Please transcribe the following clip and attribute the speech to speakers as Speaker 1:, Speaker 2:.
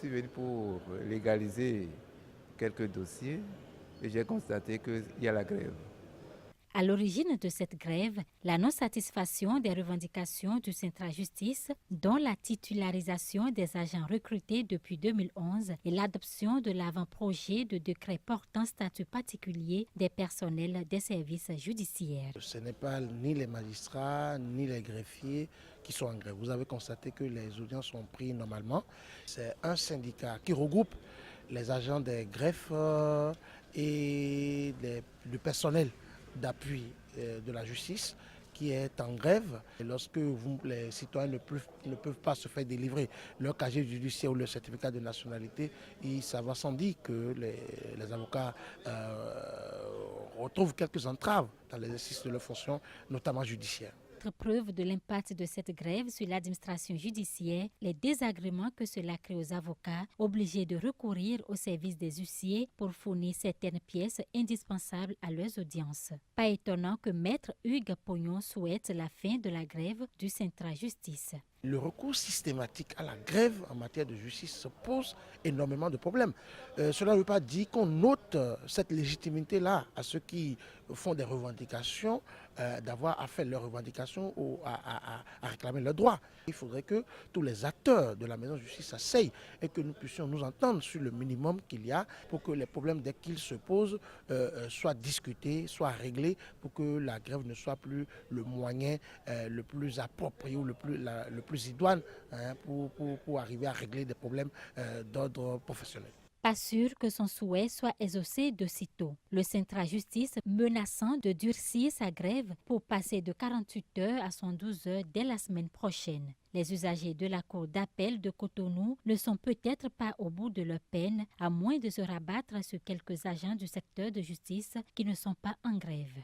Speaker 1: Je suis venu pour légaliser quelques dossiers et j'ai constaté qu'il y a la grève.
Speaker 2: À l'origine de cette grève, la non-satisfaction des revendications du Centra Justice, dont la titularisation des agents recrutés depuis 2011 et l'adoption de l'avant-projet de décret portant statut particulier des personnels des services judiciaires.
Speaker 3: Ce n'est pas ni les magistrats ni les greffiers qui sont en grève. Vous avez constaté que les audiences sont prises normalement. C'est un syndicat qui regroupe les agents des greffes et le personnel d'appui de la justice qui est en grève. Et lorsque les citoyens ne peuvent pas se faire délivrer leur casier judiciaire ou leur certificat de nationalité, ça va sans dire que les avocats retrouvent quelques entraves dans l'exercice de leurs fonctions, notamment judiciaires.
Speaker 2: Autre preuve de l'impact de cette grève sur l'administration judiciaire, les désagréments que cela crée aux avocats obligés de recourir au service des huissiers pour fournir certaines pièces indispensables à leurs audiences. Pas étonnant que Maître Hugues Pognon souhaite la fin de la grève du Centra Justice.
Speaker 3: Le recours systématique à la grève en matière de justice se pose énormément de problèmes. Cela ne veut pas dire qu'on ôte cette légitimité-là à ceux qui font des revendications, d'avoir à faire leurs revendications ou à réclamer leurs droits. Il faudrait que tous les acteurs de la maison de justice s'asseyent et que nous puissions nous entendre sur le minimum qu'il y a pour que les problèmes, dès qu'ils se posent, soient discutés, soient réglés, pour que la grève ne soit plus le moyen le plus approprié ou le plus idoine pour arriver à régler des problèmes d'ordre professionnel.
Speaker 2: Pas sûr que son souhait soit exaucé de sitôt. Le Centra Justice menaçant de durcir sa grève pour passer de 48 heures à 112 heures dès la semaine prochaine. Les usagers de la cour d'appel de Cotonou ne sont peut-être pas au bout de leur peine, à moins de se rabattre sur quelques agents du secteur de justice qui ne sont pas en grève.